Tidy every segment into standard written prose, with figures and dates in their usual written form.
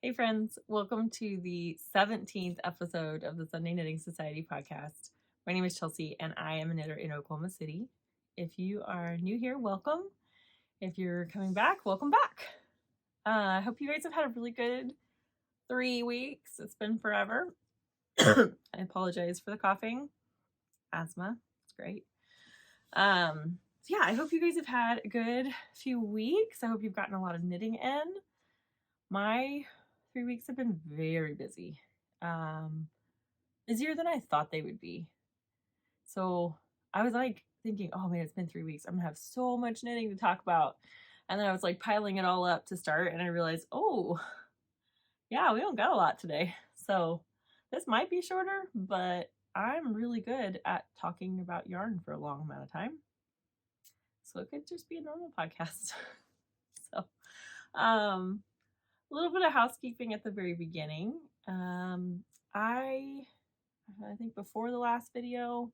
Hey friends, welcome to the 17th episode of the Sunday Knitting Society podcast. My name is Chelsea and I am a knitter in Oklahoma City. If you are new here, welcome. If you're coming back, welcome back. I hope you guys have had a really good 3 weeks. It's been forever. I apologize for the coughing. Asthma, it's great. Yeah, I hope you guys have had a good few weeks. I hope you've gotten a lot of knitting in. My 3 weeks have been very busy. Busier than I thought they would be. So I was like thinking, oh man, it's been 3 weeks. I'm gonna have so much knitting to talk about. And then I was like piling it all up to start and I realized, oh yeah, we don't got a lot today. So this might be shorter, but I'm really good at talking about yarn for a long amount of time. So it could just be a normal podcast. So a little bit of housekeeping at the very beginning. I think before the last video,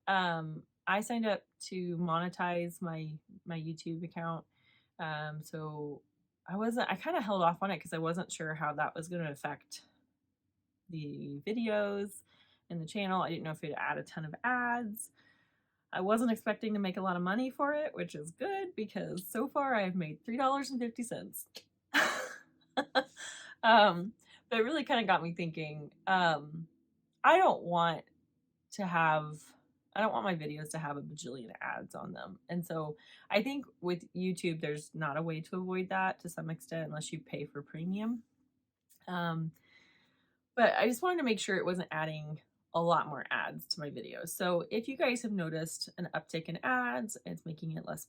I signed up to monetize my YouTube account. So I kind of held off on it because I wasn't sure how that was going to affect the videos and the channel. I didn't know if it'd add a ton of ads. I wasn't expecting to make a lot of money for it, which is good because so far I've made $3.50. But it really kind of got me thinking, I don't want my videos to have a bajillion ads on them. And so I think with YouTube, there's not a way to avoid that to some extent unless you pay for premium. But I just wanted to make sure it wasn't adding a lot more ads to my videos. So if you guys have noticed an uptick in ads, it's making it less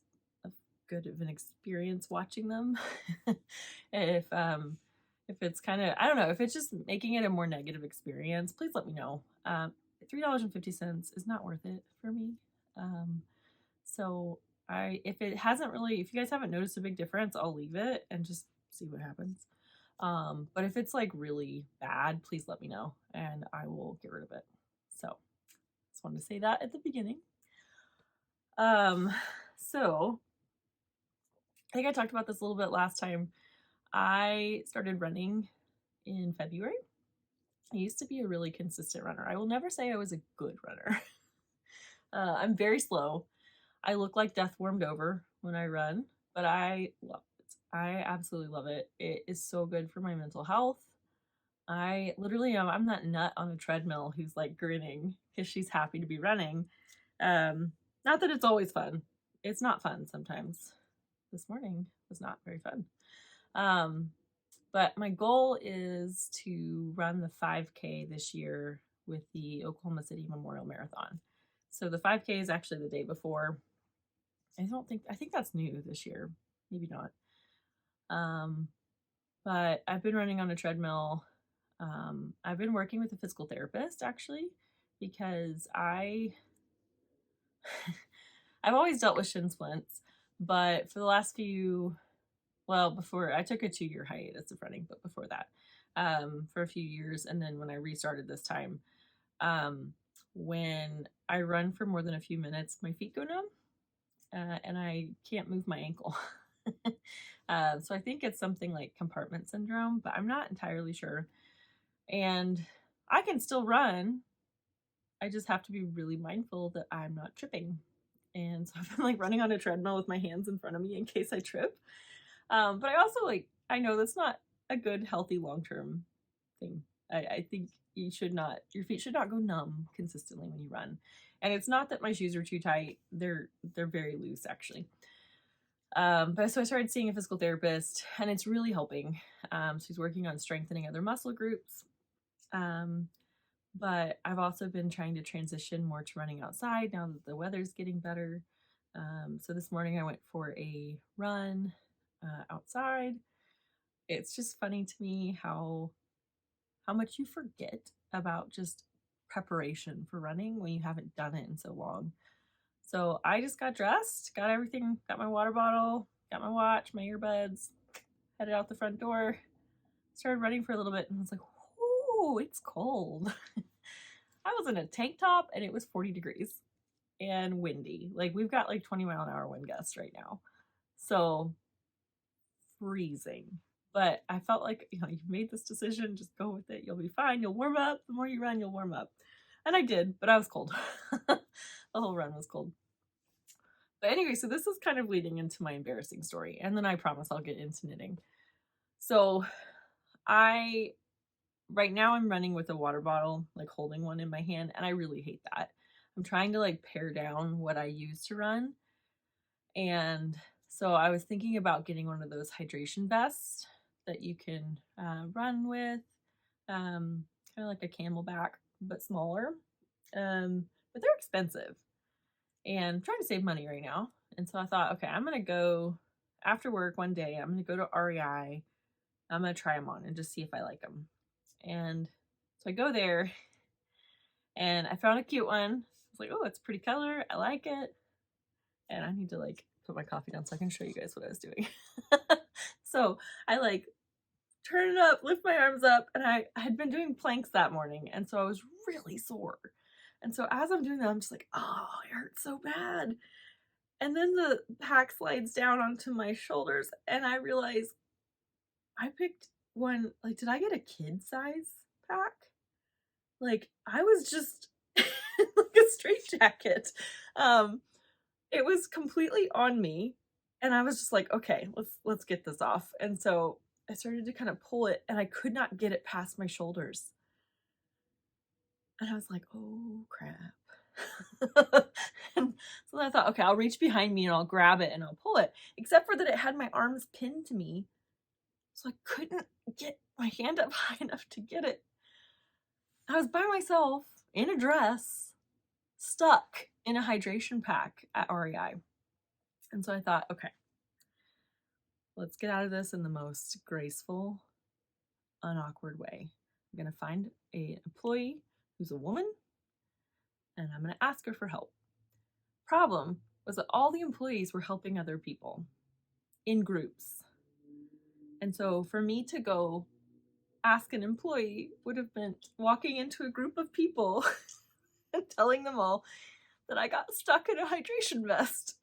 good of an experience watching them. If it's kind of, I don't know, if it's just making it a more negative experience, please let me know. $3.50 is not worth it for me. So if you guys haven't noticed a big difference, I'll leave it and just see what happens. But if it's like really bad, please let me know and I will get rid of it. So just wanted to say that at the beginning. So I think I talked about this a little bit last time. I started running in February. I used to be a really consistent runner. I will never say I was a good runner. I'm very slow. I look like death warmed over when I run, but I love it. I absolutely love it. It is so good for my mental health. I literally am. I'm that nut on a treadmill who's like grinning because she's happy to be running. Not that it's always fun. It's not fun sometimes. This morning was not very fun. But my goal is to run the 5K this year with the Oklahoma City Memorial Marathon. So the 5K is actually the day before. I think that's new this year. Maybe not. But I've been running on a treadmill. I've been working with a physical therapist actually, because I've always dealt with shin splints, but for the last before I took a 2-year hiatus of running, but before that, for a few years. And then when I restarted this time, when I run for more than a few minutes, my feet go numb, and I can't move my ankle. So I think it's something like compartment syndrome, but I'm not entirely sure. And I can still run. I just have to be really mindful that I'm not tripping. And so I've been like running on a treadmill with my hands in front of me in case I trip. But I also I know that's not a good, healthy, long-term thing. I think your feet should not go numb consistently when you run. And it's not that my shoes are too tight. They're very loose actually. But so I started seeing a physical therapist and it's really helping. She's working on strengthening other muscle groups. But I've also been trying to transition more to running outside now that the weather's getting better. So this morning I went for a run outside. It's just funny to me how much you forget about just preparation for running when you haven't done it in so long. So I just got dressed, got everything, got my water bottle, got my watch, my earbuds, headed out the front door, started running for a little bit, and I was like, "Ooh, it's cold." I was in a tank top and it was 40 degrees and windy. Like we've got like 20-mile-an-hour wind gusts right now. So freezing. But I felt like, you made this decision, just go with it. You'll be fine. You'll warm up. The more you run, you'll warm up. And I did, but I was cold. The whole run was cold. But anyway, so this is kind of leading into my embarrassing story. And then I promise I'll get into knitting. So right now I'm running with a water bottle, like holding one in my hand, and I really hate that. I'm trying to like pare down what I use to run. And so I was thinking about getting one of those hydration vests that you can run with, kind of like a camelback, but smaller. But they're expensive, and I'm trying to save money right now. And so I thought, okay, I'm going to go after work one day. I'm going to go to REI. I'm going to try them on and just see if I like them. And so I go there and I found a cute one. I was like, oh, it's a pretty color. I like it. And I need to like put my coffee down so I can show you guys what I was doing. So I like turn it up, lift my arms up, and I had been doing planks that morning. And so I was really sore. And so as I'm doing that, I'm just like, oh, it hurts so bad. And then the pack slides down onto my shoulders, and I realize I picked one, like, did I get a kid size pack? Like, I was just like a straitjacket. It was completely on me, and I was just like, okay, let's get this off. And so I started to kind of pull it, and I could not get it past my shoulders. And I was like, oh crap. And so I thought, okay, I'll reach behind me and I'll grab it and I'll pull it. Except for that it had my arms pinned to me. So I couldn't get my hand up high enough to get it. I was by myself in a dress, stuck in a hydration pack at REI. And so I thought, okay, let's get out of this in the most graceful, unawkward way. I'm going to find an employee who's a woman, and I'm going to ask her for help. Problem was that all the employees were helping other people in groups. And so for me to go ask an employee would have been walking into a group of people and telling them all that I got stuck in a hydration vest.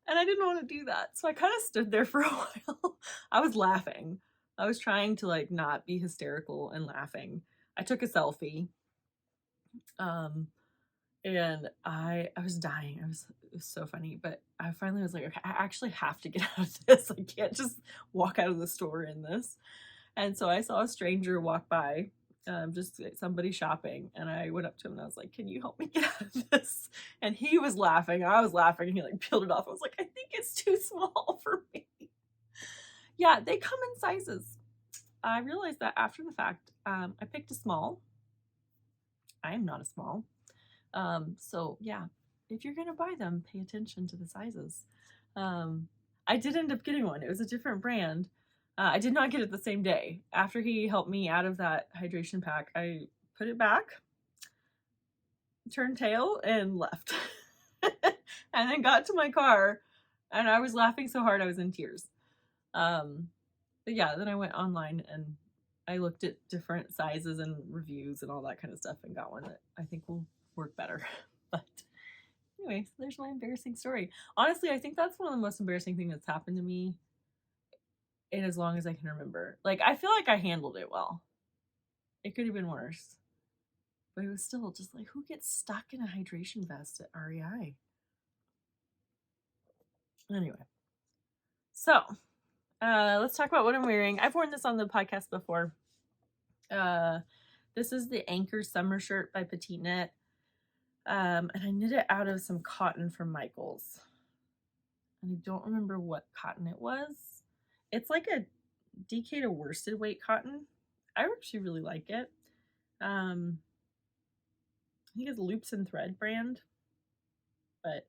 And I didn't want to do that. So I kind of stood there for a while. I was laughing. I was trying to like not be hysterical and laughing. I took a selfie. And I was dying. It was so funny. But I finally was like, okay, I actually have to get out of this. I can't just walk out of the store in this. And so I saw a stranger walk by, just somebody shopping. And I went up to him and I was like, can you help me get out of this? And he was laughing. I was laughing. And he like peeled it off. I was like, I think it's too small for me. Yeah, they come in sizes. I realized that after the fact. I picked a small. I am not a small. So yeah, if you're going to buy them, pay attention to the sizes. I did end up getting one. It was a different brand. I did not get it the same day. After he helped me out of that hydration pack, I put it back, turned tail, and left. And then got to my car, and I was laughing so hard I was in tears. But yeah, then I went online and I looked at different sizes and reviews and all that kind of stuff and got one that I think will work better. But anyway, so there's my embarrassing story. Honestly, I think that's one of the most embarrassing things that's happened to me in as long as I can remember. Like, I feel like I handled it well. It could have been worse. But it was still just like, who gets stuck in a hydration vest at REI? Anyway. So, let's talk about what I'm wearing. I've worn this on the podcast before. This is the Anker summer shirt by PetiteKnit. And I knit it out of some cotton from Michaels. And I don't remember what cotton it was. It's like a DK to worsted weight cotton. I actually really like it. I think it's Loops and Thread brand. But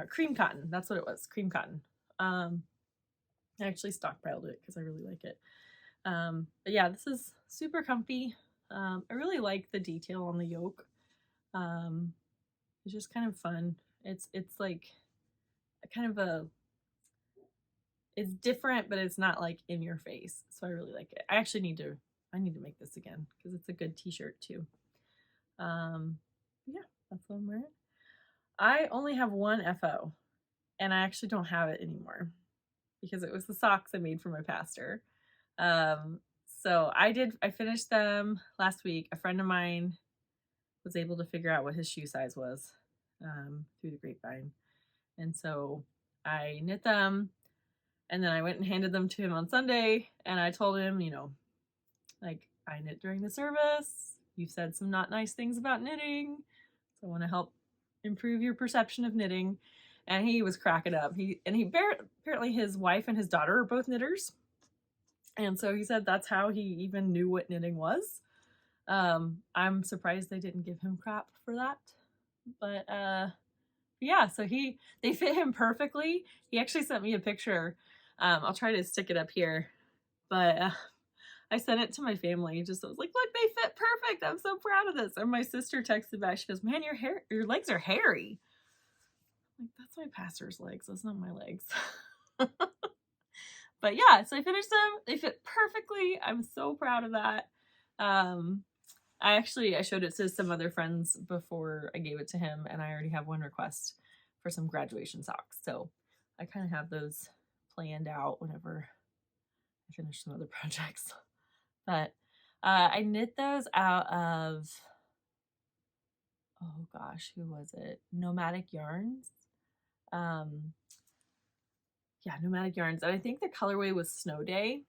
cream cotton, that's what it was. Cream cotton. I actually stockpiled it because I really like it. But yeah, this is super comfy. I really like the detail on the yoke. It's just kind of fun. It's like kind of it's different, but it's not like in your face. So I really like it. I need to make this again because it's a good t-shirt too. Yeah, that's what I'm wearing. I only have one FO, and I actually don't have it anymore because it was the socks I made for my pastor. So I finished them last week. A friend of mine was able to figure out what his shoe size was through the grapevine. And so I knit them, and then I went and handed them to him on Sunday, and I told him, like, I knit during the service. You said some not nice things about knitting, so I want to help improve your perception of knitting. And he was cracking up. Apparently his wife and his daughter are both knitters. And so he said that's how he even knew what knitting was. I'm surprised they didn't give him crap for that. But yeah, so they fit him perfectly. He actually sent me a picture. I'll try to stick it up here. But I sent it to my family. I was like, look, they fit perfect. I'm so proud of this. And my sister texted back. She goes, man, your legs are hairy. I'm like, that's my pastor's legs. Those not my legs. But yeah, so I finished them. They fit perfectly. I'm so proud of that. I showed it to some other friends before I gave it to him, and I already have one request for some graduation socks. So I kind of have those planned out whenever I finish some other projects. But I knit those out of, oh gosh, who was it? Nomadic Yarns. Yeah, Nomadic Yarns. And I think the colorway was Snow Day.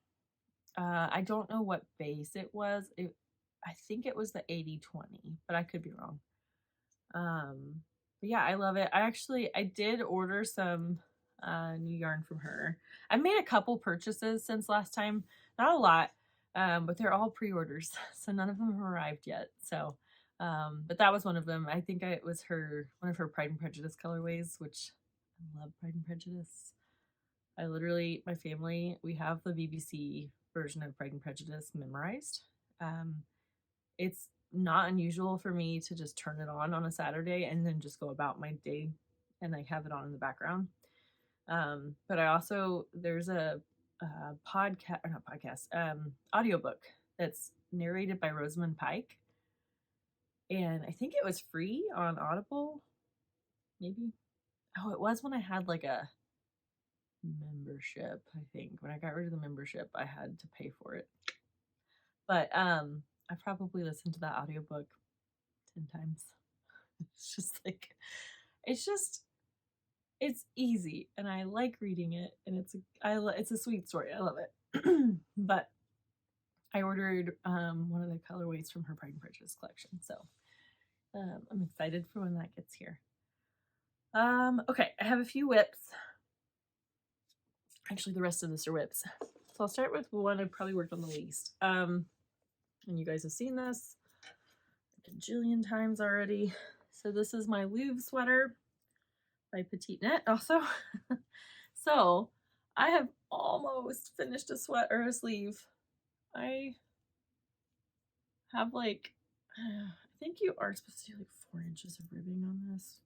I don't know what base it was. I think it was the 80/20, but I could be wrong. But yeah, I love it. I did order some new yarn from her. I made a couple purchases since last time. Not a lot, but they're all pre-orders, so none of them have arrived yet. So, but that was one of them. I think it was one of her Pride and Prejudice colorways, which I love Pride and Prejudice. My family, we have the BBC version of Pride and Prejudice memorized. It's not unusual for me to just turn it on a Saturday and then just go about my day and like have it on in the background. But there's a audiobook that's narrated by Rosamund Pike. And I think it was free on Audible, maybe. Oh, it was when I had like a membership. I think when I got rid of the membership, I had to pay for it. But I probably listened to that audiobook 10 times. It's easy, and I like reading it, and it's a sweet story. I love it. But I ordered one of the colorways from her Pride and Prejudice collection, so I'm excited for when that gets here. Okay, I have a few whips. Actually, the rest of this are whips. So I'll start with one I've probably worked on the least. And you guys have seen this a bajillion times already. So this is my Louvre sweater by PetiteKnit also. So I have almost finished a sweat or a sleeve. I have I think you are supposed to do like 4 inches of ribbing on this.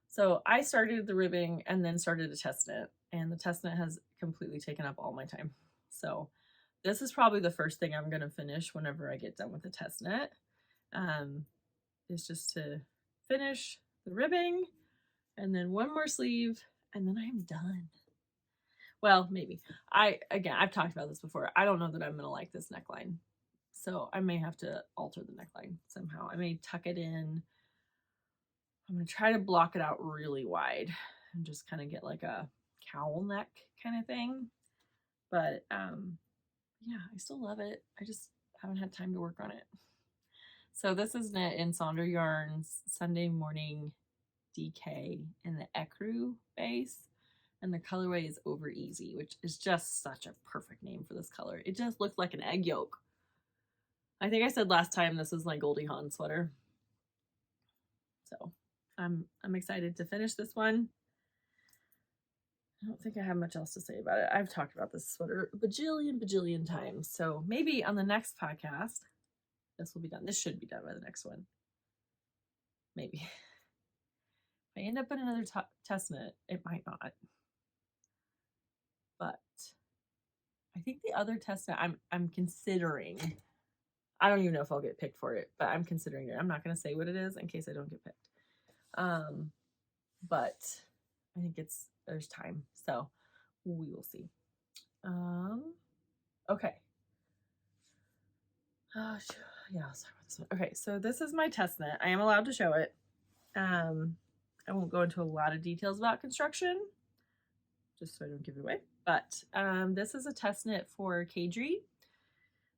So I started the ribbing and then started a test knit, and the test knit has completely taken up all my time. So this is probably the first thing I'm going to finish whenever I get done with the test knit. Is just to finish the ribbing and then one more sleeve, and then I'm done. Well, maybe. I've talked about this before. I don't know that I'm going to like this neckline. So I may have to alter the neckline somehow. I may tuck it in. I'm going to try to block it out really wide and just kind of get like a cowl neck kind of thing. But yeah, I still love it. I just haven't had time to work on it. So this is knit in Sonder Yarns Sunday Morning DK in the Ecru base. And the colorway is Over Easy, which is just such a perfect name for this color. It just looks like an egg yolk. I think I said last time this is my Goldie Hawn sweater. So I'm excited to finish this one. I don't think I have much else to say about it. I've talked about this sweater a bajillion times. So maybe on the next podcast, this will be done. This should be done by the next one. Maybe. If I end up in another test knit, it might not. But I think the other test knit I'm considering. I don't even know if I'll get picked for it, but I'm considering it. I'm not going to say what it is in case I don't get picked. But I think there's time, so we will see. Okay. Yeah, I'll start with this one. Okay, so this is my test knit. I am allowed to show it. I won't go into a lot of details about construction, just so I don't give it away. But this is a test knit for Caidree,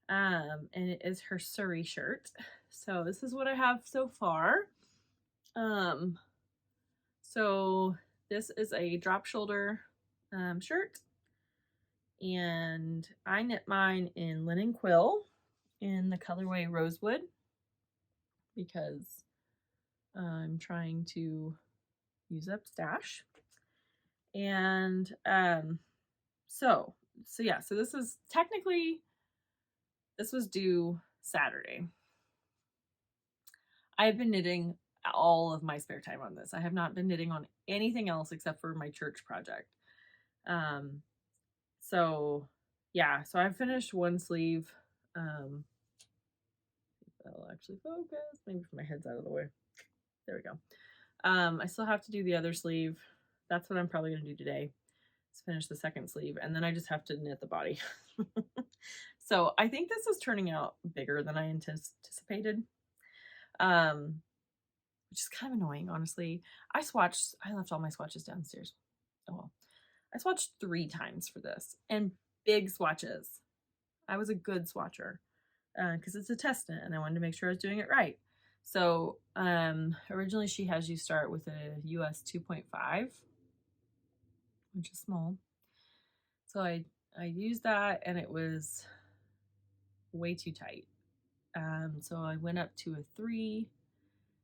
and it is her Suri shirt. So this is what I have so far. So this is a drop shoulder shirt, and I knit mine in linen quill in the colorway Rosewood because I'm trying to use up stash. And so yeah, so this is technically, this was due Saturday. I've been knitting all of my spare time on this. I have not been knitting on anything else except for my church project. So yeah, so I finished one sleeve. That'll actually focus. Maybe if my head's out of the way. There we go. I still have to do the other sleeve. That's what I'm probably going to do today. Let's finish the second sleeve, and then I just have to knit the body. So I think this is turning out bigger than I anticipated, which is kind of annoying, honestly. I left all my swatches downstairs. Oh well. I swatched 3 times for this, and big swatches. I was a good swatcher because it's a test knit, and I wanted to make sure I was doing it right. So originally she has you start with a US 2.5, which is small. So I used that, and it was way too tight. So I went up to a 3,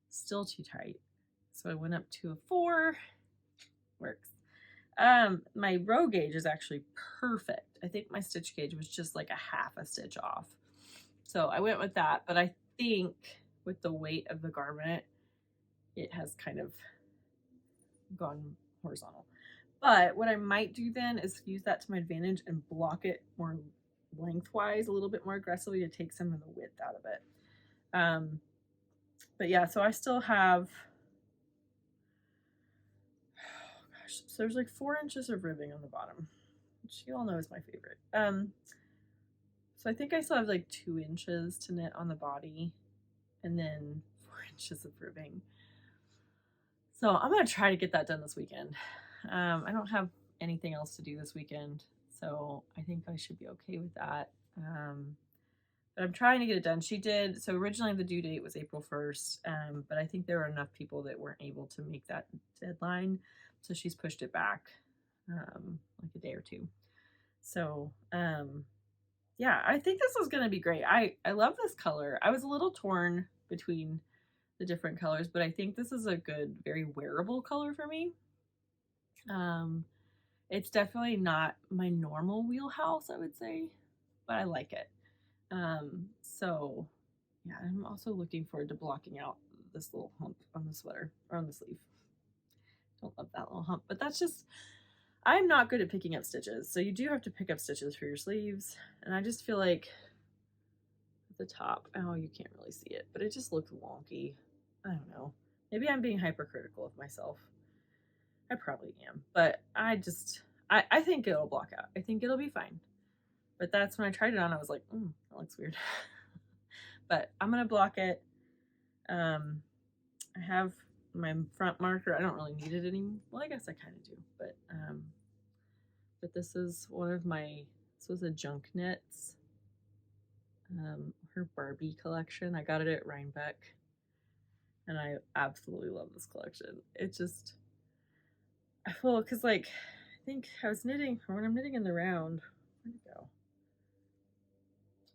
still too tight. So I went up to a 4, works. My row gauge is actually perfect. I think my stitch gauge was just like a half a stitch off. So I went with that, but I think with the weight of the garment, it has kind of gone horizontal. But what I might do then is use that to my advantage and block it more lengthwise, a little bit more aggressively, to take some of the width out of it. But yeah, so I still have, oh gosh, so there's like 4 inches of ribbing on the bottom, which you all know is my favorite. So I think I still have like 2 inches to knit on the body, and then 4 inches of ribbing. So I'm gonna try to get that done this weekend. I don't have anything else to do this weekend, so I think I should be okay with that. But I'm trying to get it done. She did, so originally the due date was April 1st, but I think there were enough people that weren't able to make that deadline, so she's pushed it back like a day or 2. So yeah, I think this is going to be great. I love this color. I was a little torn between the different colors, but I think this is a good, very wearable color for me. It's definitely not my normal wheelhouse, I would say, but I like it. So yeah, I'm also looking forward to blocking out this little hump on the sweater, or on the sleeve. Don't love that little hump, but that's just, I'm not good at picking up stitches. So you do have to pick up stitches for your sleeves. And I just feel like at the top, oh, you can't really see it, but it just looks wonky. I don't know. Maybe I'm being hypercritical of myself. I probably am, but I think it'll block out. I think it'll be fine. But that's when I tried it on, I was like, that looks weird. But I'm going to block it. I have my front marker. I don't really need it anymore. Well, I guess I kind of do, but this is one of my, this was a Junk Knits, her Barbie collection. I got it at Rhinebeck, and I absolutely love this collection. It just, I feel, because like, I think I was knitting, or when I'm knitting in the round, where'd it go?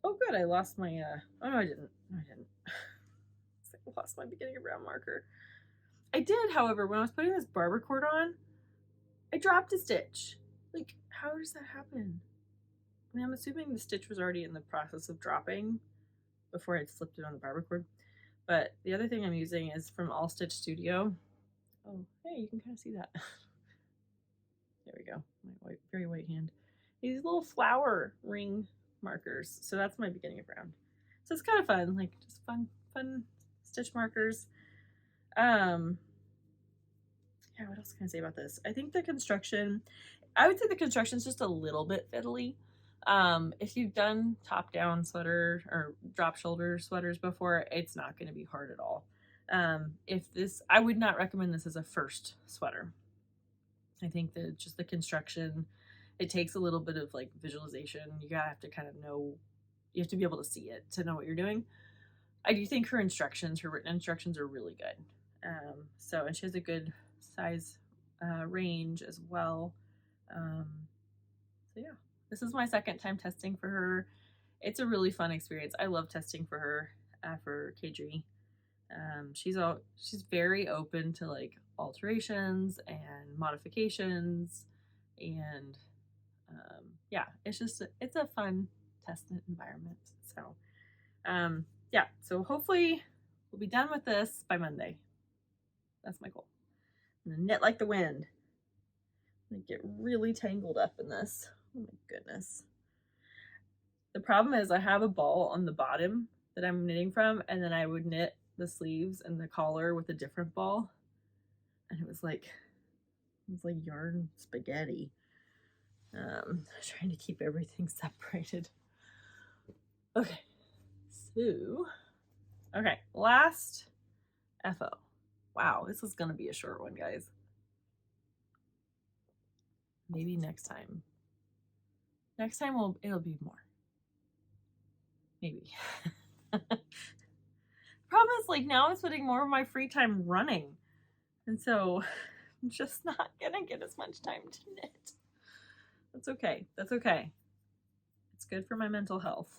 Oh good, I lost my, oh no I didn't, I lost my beginning of round marker. I did, however, when I was putting this barber cord on, I dropped a stitch. Like, how does that happen? I mean, I'm assuming the stitch was already in the process of dropping before I'd slipped it on the barber cord. But the other thing I'm using is from All Stitch Studio. Oh, hey, you can kind of see that. There we go, my very white hand. These little flower ring markers. So that's my beginning of round. So it's kind of fun, like just fun stitch markers. Yeah, what else can I say about this? I think the construction, I would say the construction is just a little bit fiddly. If you've done top down sweater or drop shoulder sweaters before, it's not going to be hard at all. I would not recommend this as a first sweater. I think that just the construction, it takes a little bit of like visualization. You gotta have to kind of know, you have to be able to see it to know what you're doing. I do think her written instructions are really good. And she has a good size range as well. So yeah, this is my second time testing for her. It's a really fun experience. I love testing for her, for Caidree. She's very open to like alterations and modifications, and yeah, it's a fun test environment. So yeah, so hopefully we'll be done with this by Monday. That's my goal. I'm gonna knit like the wind. I'm gonna get really tangled up in this. Oh my goodness. The problem is I have a ball on the bottom that I'm knitting from, and then I would knit the sleeves and the collar with a different ball, and it was like yarn spaghetti. Trying to keep everything separated. Okay, so last FO. Wow, this is gonna be a short one, guys. Maybe next time. Next time it'll be more. Maybe. Problem is, like, now I'm spending more of my free time running, and so I'm just not gonna get as much time to knit. That's okay. That's okay. It's good for my mental health.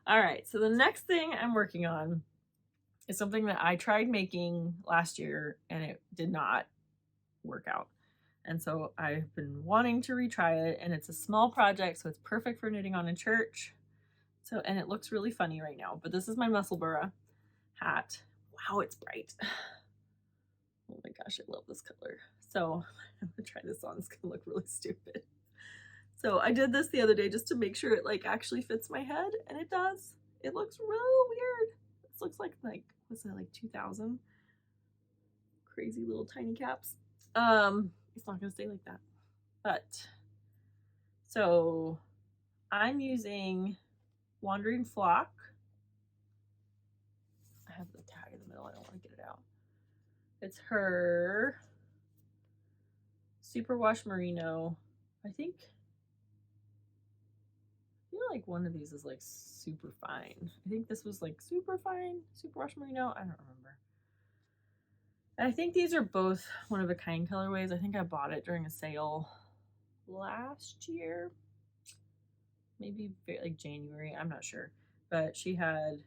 All right, so the next thing I'm working on is something that I tried making last year and it did not work out. And so I've been wanting to retry it, and it's a small project, so it's perfect for knitting on in church. So, and it looks really funny right now, but this is my Musselburgh hat. Wow, it's bright. Oh my gosh, I love this color. So I'm gonna try this on. It's gonna look really stupid. So I did this the other day just to make sure it like actually fits my head, and it does. It looks real weird. This looks like what's that, like 2000? Crazy little tiny caps. It's not gonna stay like that. But so I'm using Wandering Flock. I have the tag in the middle. I don't want to get it out. It's her Superwash Merino. I feel like one of these is like super fine. I think this was like super fine, Superwash Merino. I don't remember. And I think these are both one of a kind colorways. I think I bought it during a sale last year. Maybe like January, I'm not sure. But she had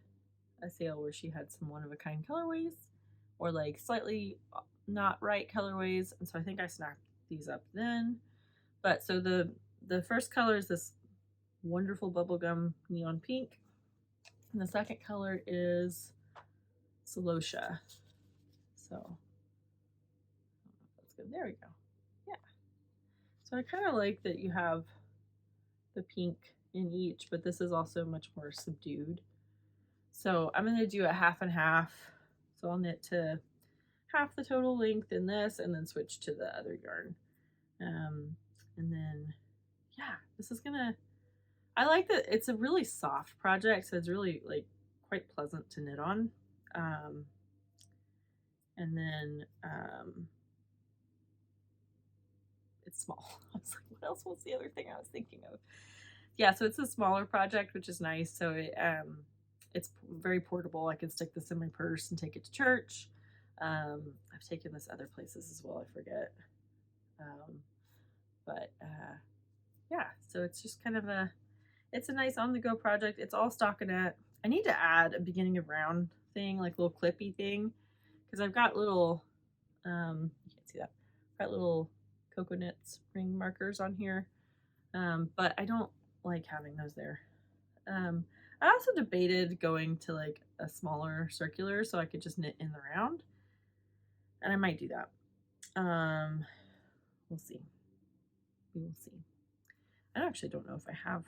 a sale where she had some one of a kind colorways or like slightly not right colorways. And so I think I snapped these up then. But so the first color is this wonderful bubblegum neon pink. And the second color is Celosia. So that's good. There we go. Yeah. So I kind of like that you have the pink in each, but this is also much more subdued. So I'm going to do a half and half. So I'll knit to half the total length in this and then switch to the other yarn. And then, yeah, this is gonna, I like that it's a really soft project, so it's really like quite pleasant to knit on. And then it's small. I was like, what else was the other thing I was thinking of? Yeah, so it's a smaller project, which is nice. So it's very portable. I can stick this in my purse and take it to church. I've taken this other places as well, I forget. Yeah, so it's just kind of it's a nice on-the-go project. It's all stockinette. I need to add a beginning of round thing, like little clippy thing, because I've got little, you can't see that, I've got little coconut spring markers on here, but I don't like having those there. I also debated going to like a smaller circular so I could just knit in the round, and I might do that. We'll see. We will see. I actually don't know if I have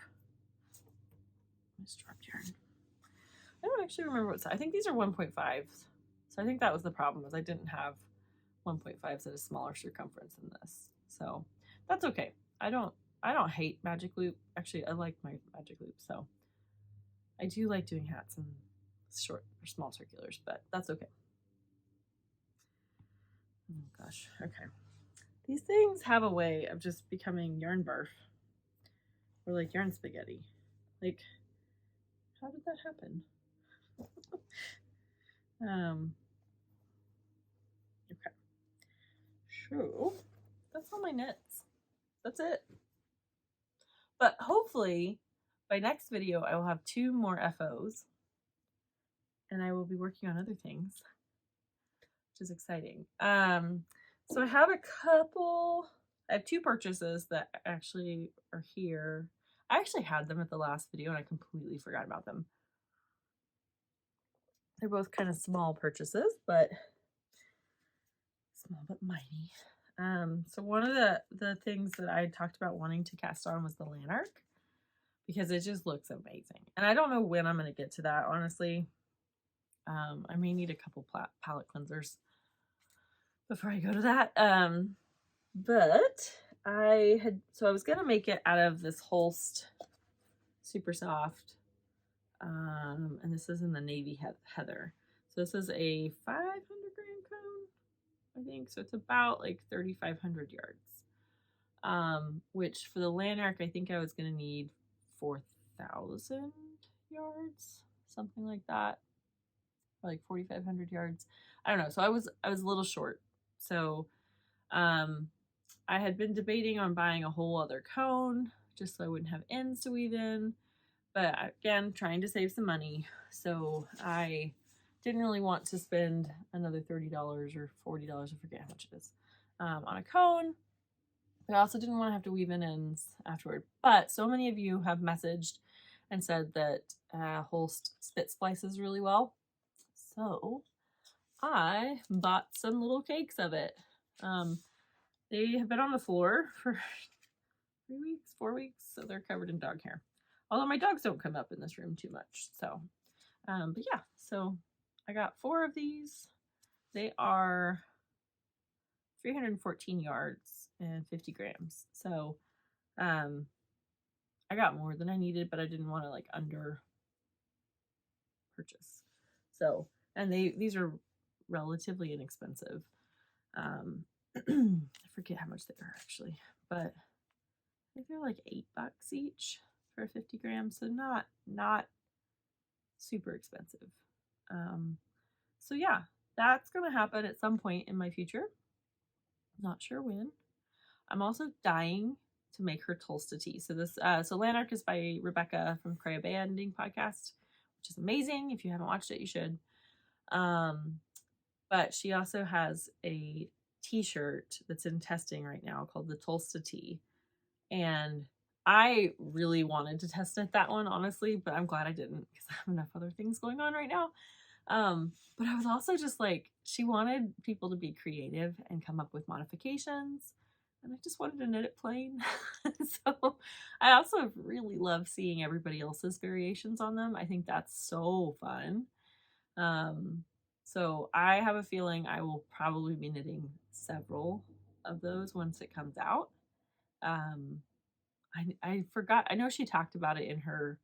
my strapped yarn. I don't actually remember what size. I think these are 1.5s. So I think that was the problem, is I didn't have 1.5s at a smaller circumference than this. So that's okay. I don't I don't hate magic loop. Actually, I like my magic loop, so I do like doing hats and short or small circulars, but that's okay. Oh gosh, okay. These things have a way of just becoming yarn barf or like yarn spaghetti. Like, how did that happen? Okay. So that's all my knits. That's it. But hopefully by next video I will have 2 more FOs and I will be working on other things, which is exciting. So I have I have 2 purchases that actually are here. I actually had them at the last video and I completely forgot about them. They're both kind of small purchases, but small but mighty. So one of the things that I talked about wanting to cast on was the Lanark, because it just looks amazing. And I don't know when I'm going to get to that, honestly. I may need a couple palette cleansers before I go to that. But I was going to make it out of this Holst Super Soft. And this is in the Navy Heather. So this is a 500 gram cone, I think. So it's about like 3,500 yards. Which for the Lanark, I think I was going to need 4,000 yards, something like that, or like 4,500 yards. I don't know. So I was a little short. So I had been debating on buying a whole other cone just so I wouldn't have ends to weave in. But again, trying to save some money. So I didn't really want to spend another $30 or $40, I forget how much it is, on a cone. But I also didn't want to have to weave in ends afterward. But so many of you have messaged and said that Holst spit splices really well. So I bought some little cakes of it. They have been on the floor for 3 weeks, 4 weeks, so they're covered in dog hair. Although my dogs don't come up in this room too much. So, but yeah, so I got 4 of these. They are 314 yards and 50 grams. So, I got more than I needed, but I didn't want to like under purchase. So, and these are relatively inexpensive. I forget how much they are actually, but I think they're like $8 each for 50 grams. So not super expensive. So yeah, that's going to happen at some point in my future. Not sure when. I'm also dying to make her Tulsa tea. So so Lanark is by Rebecca from Cray Banding podcast, which is amazing. If you haven't watched it, you should. But she also has a t-shirt that's in testing right now called the Tulsa tea. And I really wanted to test it, that one, honestly, but I'm glad I didn't because I have enough other things going on right now. But I was also just like, she wanted people to be creative and come up with modifications. And I just wanted to knit it plain. So I also really love seeing everybody else's variations on them. I think that's so fun. So I have a feeling I will probably be knitting several of those once it comes out. I forgot. I know she talked about it in her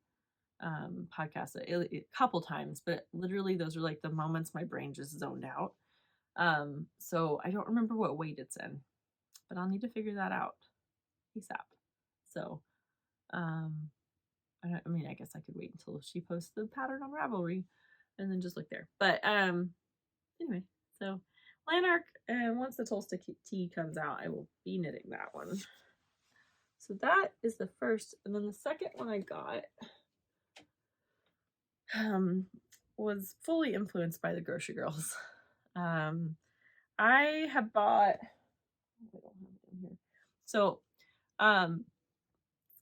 podcast a couple times, but literally those are like the moments my brain just zoned out. So I don't remember what weight it's in, but I'll need to figure that out ASAP. So, I mean, I guess I could wait until she posts the pattern on Ravelry and then just look there. But anyway, so Lanark, and once the Tulsa tea comes out, I will be knitting that one. So that is the first, and then the second one I got was fully influenced by the Grocery Girls. I have bought, I don't have it in here. So,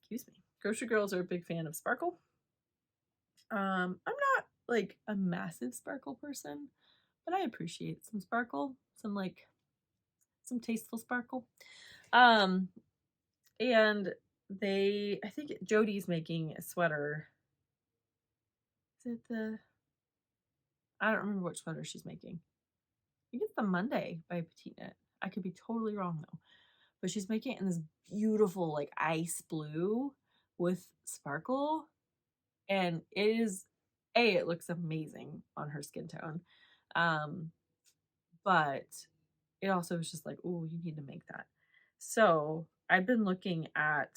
excuse me. Grocery Girls are a big fan of sparkle. I'm not like a massive sparkle person, but I appreciate some sparkle, some tasteful sparkle. And I think Jody's making a sweater. Is it I don't remember which sweater she's making. I think it's the Monday by PetiteKnit. I could be totally wrong though. but she's making it in this beautiful like ice blue with sparkle, and it looks amazing on her skin tone. But it also was just like, oh, you need to make that. So I've been looking at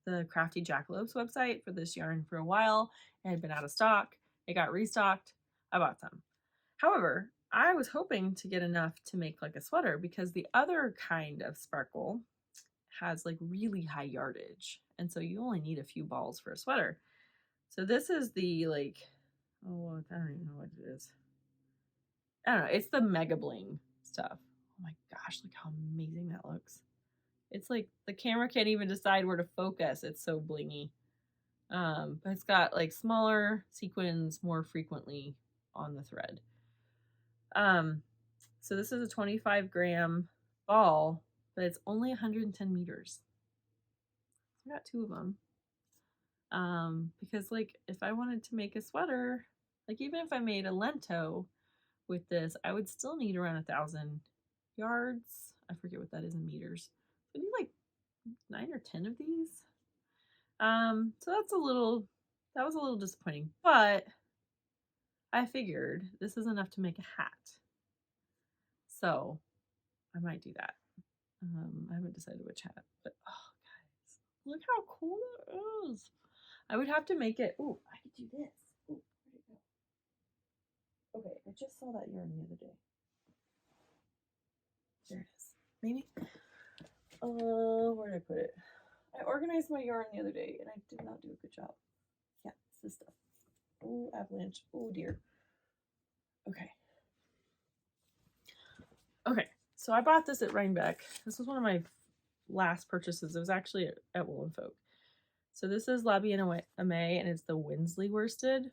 the Crafty Jackalopes website for this yarn for a while. It had been out of stock. It got restocked. I bought some. However, I was hoping to get enough to make like a sweater, because the other kind of sparkle has like really high yardage. And so you only need a few balls for a sweater. So this is the like, oh, I don't even know what it is. I don't know. It's the Mega Bling stuff. Oh my gosh, look how amazing that looks. It's like the camera can't even decide where to focus. It's so blingy. But it's got like smaller sequins more frequently on the thread. So this is a 25-gram ball, but it's only 110 meters. I got 2 of them. Because like if I wanted to make a sweater, like even if I made a lento with this, I would still need around 1,000 yards. I forget what that is in meters. I need like 9 or 10 of these. So that was a little disappointing, but I figured this is enough to make a hat. So I might do that. I haven't decided which hat, but oh guys, look how cool that is. I would have to make it. Oh, I could do this. Ooh, where'd it go? Okay, I just saw that yarn the other day. There it is. Maybe. Where did I put it? I organized my yarn the other day and I did not do a good job. Yeah, it's this stuff. Oh, avalanche. Oh dear. Okay. Okay, so I bought this at Rhinebeck. This was one of my last purchases. It was actually at Wool and Folk. So this is La Bien Aimée, and it's the Winsley worsted.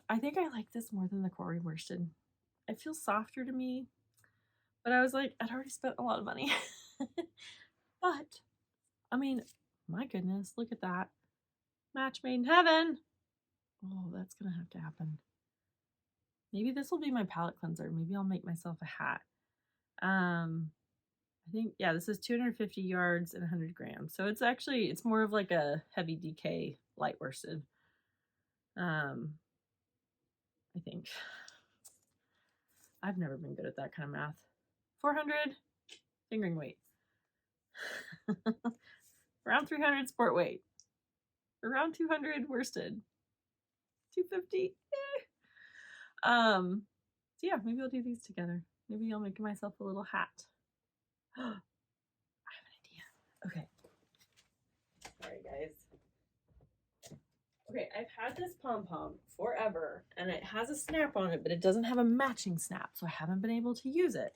I think I like this more than the Quarry worsted. It feels softer to me, but I was like, I'd already spent a lot of money. But, I mean, my goodness, look at that. Match made in heaven. Oh, that's going to have to happen. Maybe this will be my palette cleanser. Maybe I'll make myself a hat. I think, yeah, this is 250 yards and 100 grams. So it's more of like a heavy DK light worsted. I think. I've never been good at that kind of math. 400 fingering weight. Around 300 sport weight. Around 200 worsted. 250. So yeah, maybe I'll do these together. Maybe I'll make myself a little hat. I have an idea. Okay. Sorry, guys. Okay, I've had this pom-pom forever, and it has a snap on it, but it doesn't have a matching snap, so I haven't been able to use it.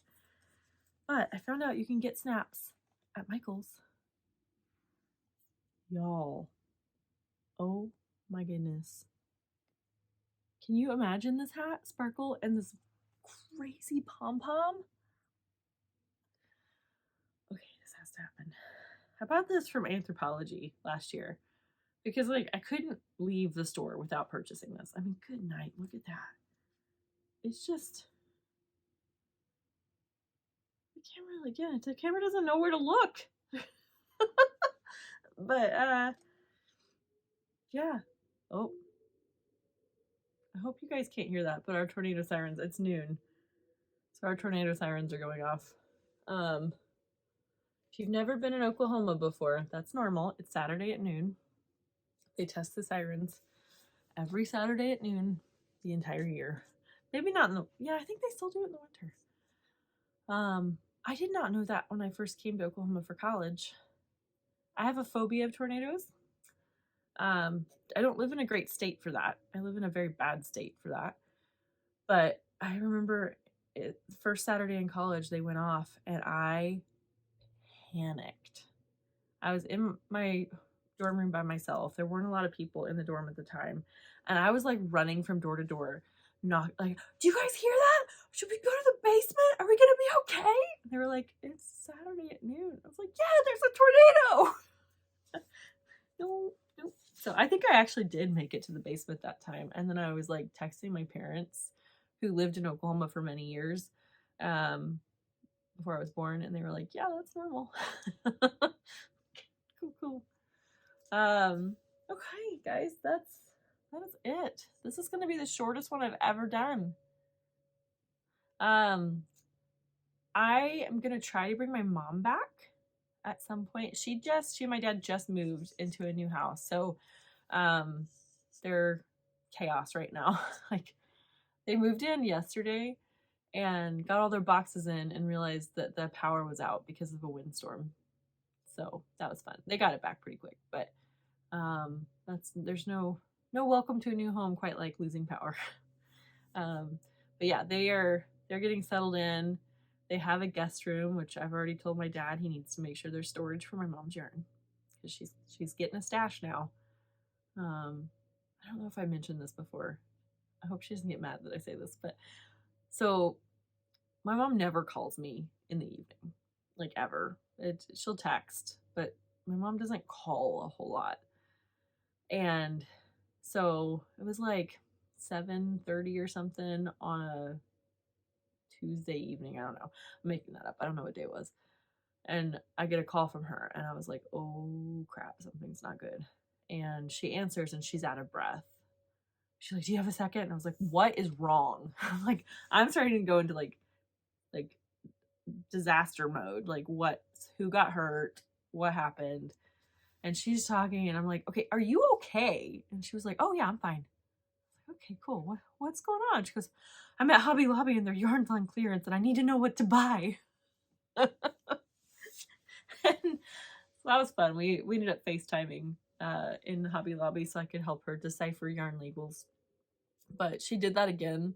But I found out you can get snaps at Michael's. Y'all. Oh my goodness. Can you imagine this hat, sparkle, and this crazy pom-pom? Okay, this has to happen. I bought this from Anthropologie last year because like I couldn't leave the store without purchasing this. I mean, good night. Look at that. It's just the camera again. The camera doesn't know where to look. But yeah. Oh. I hope you guys can't hear that, but our tornado sirens, it's noon. So our tornado sirens are going off. If you've never been in Oklahoma before, that's normal. It's Saturday at noon. They test the sirens every Saturday at noon the entire year. Maybe not in the, yeah, I think they still do it in the winter. I did not know that when I first came to Oklahoma for college. I have a phobia of tornadoes. I don't live in a great state for that. I live in a very bad state for that. But I remember first Saturday in college, they went off and I panicked. I was in my dorm room by myself. There weren't a lot of people in the dorm at the time. And I was like running from door to door, not like, do you guys hear that? Should we go to the basement? Are we going to be okay? And they were like, it's Saturday at noon. I was like, yeah, there's a tornado. No. So I think I actually did make it to the basement that time. And then I was like texting my parents who lived in Oklahoma for many years. before I was born, and they were like, yeah, that's normal. Cool. Okay, guys, that is it. This is going to be the shortest one I've ever done. I am going to try to bring my mom back at some point. She and my dad just moved into a new house. So, they're chaos right now. Like, they moved in yesterday and got all their boxes in and realized that the power was out because of a windstorm. So that was fun. They got it back pretty quick, but there's no welcome to a new home quite like losing power. But yeah, they're getting settled in. They have a guest room, which I've already told my dad he needs to make sure there's storage for my mom's yarn because she's getting a stash now. I don't know if I mentioned this before. I hope she doesn't get mad that I say this, but so my mom never calls me in the evening, like ever. She'll text, but my mom doesn't call a whole lot. And so it was like 7:30 or something on a Tuesday evening. I don't know. I'm making that up. I don't know what day it was. And I get a call from her, and I was like, oh crap, something's not good. And she answers, and she's out of breath. She's like, do you have a second? And I was like, what is wrong? Like, I'm starting to go into like disaster mode. Like, who got hurt? What happened? And she's talking, and I'm like, okay, are you okay? And she was like, oh yeah, I'm fine. I was like, okay, cool. What's going on? She goes, I'm at Hobby Lobby and their yarn's on clearance, and I need to know what to buy. And so that was fun. We ended up FaceTiming in Hobby Lobby so I could help her decipher yarn labels. But she did that again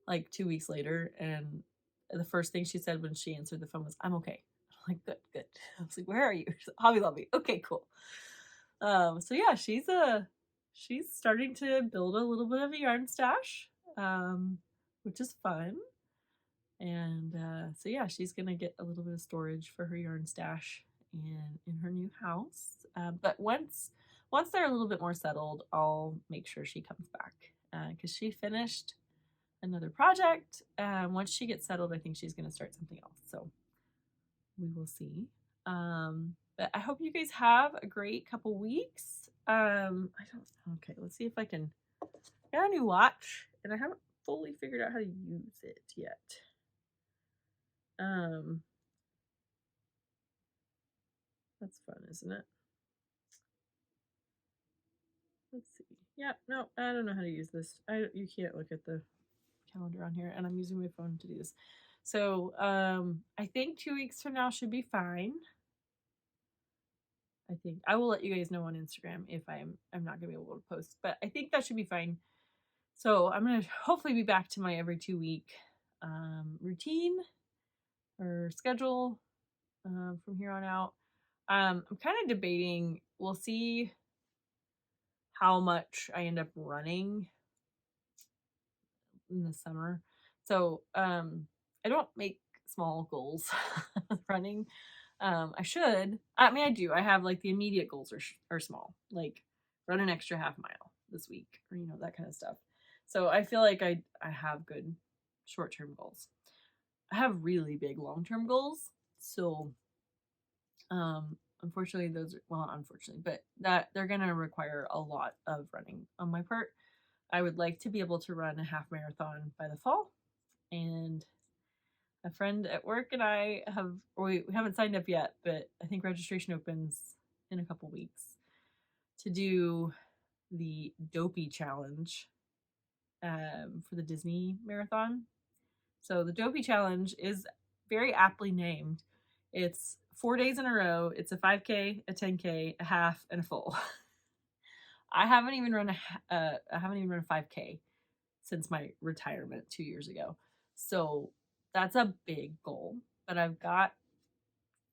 like 2 weeks later, and the first thing she said when she answered the phone was, I'm okay. I'm like, good. I was like, where are you? She's like, Hobby Lobby. Okay, cool. So yeah, she's starting to build a little bit of a yarn stash, which is fun. And so yeah, she's gonna get a little bit of storage for her yarn stash in her new house. But once they're a little bit more settled, I'll make sure she comes back because she finished another project. Once she gets settled, I think she's gonna start something else. So we will see. But I hope you guys have a great couple weeks. Okay, let's see if I can. I got a new watch, and I haven't fully figured out how to use it yet. That's fun, isn't it? Let's see. Yeah, no, I don't know how to use this. You can't look at the calendar on here, and I'm using my phone to do this. So, I think 2 weeks from now should be fine. I think I will let you guys know on Instagram if I'm not gonna be able to post, but I think that should be fine. So I'm gonna hopefully be back to my every 2 week routine or schedule from here on out. I'm kind of debating. We'll see how much I end up running in the summer. So I don't make small goals running. I should. I mean, I do. I have like the immediate goals are small, like run an extra half mile this week, or that kind of stuff. So I feel like I have good short-term goals. I have really big long-term goals. So unfortunately but that they're gonna require a lot of running on my part. I would like to be able to run a half marathon by the fall, and a friend at work and I we haven't signed up yet, but I think registration opens in a couple weeks to do the Dopey Challenge for the Disney Marathon. So the Dopey Challenge is very aptly named. It's 4 days in a row. It's a 5K, a 10K, a half, and a full. I haven't even run a 5K since my retirement 2 years ago. So that's a big goal, but I've got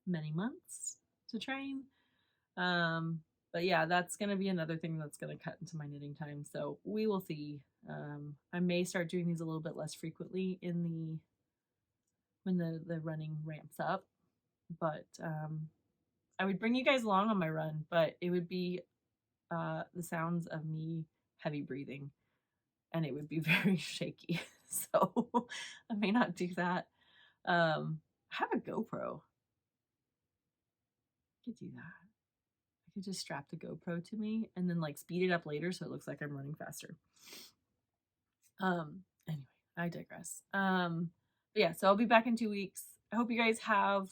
many months to train. But yeah, that's going to be another thing that's going to cut into my knitting time. So we will see. I may start doing these a little bit less frequently when the running ramps up, but I would bring you guys along on my run, but it would be the sounds of me heavy breathing, and it would be very shaky. So I may not do that. I have a GoPro. I could do that. I could just strap the GoPro to me and then like speed it up later so it looks like I'm running faster. Anyway, I digress. But yeah, so I'll be back in 2 weeks. I hope you guys have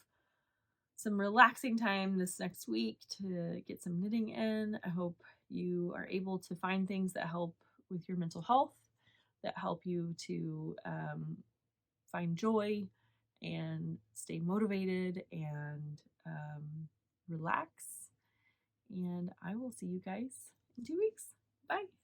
some relaxing time this next week to get some knitting in. I hope you are able to find things that help with your mental health, that help you to find joy and stay motivated and relax. And I will see you guys in 2 weeks. Bye.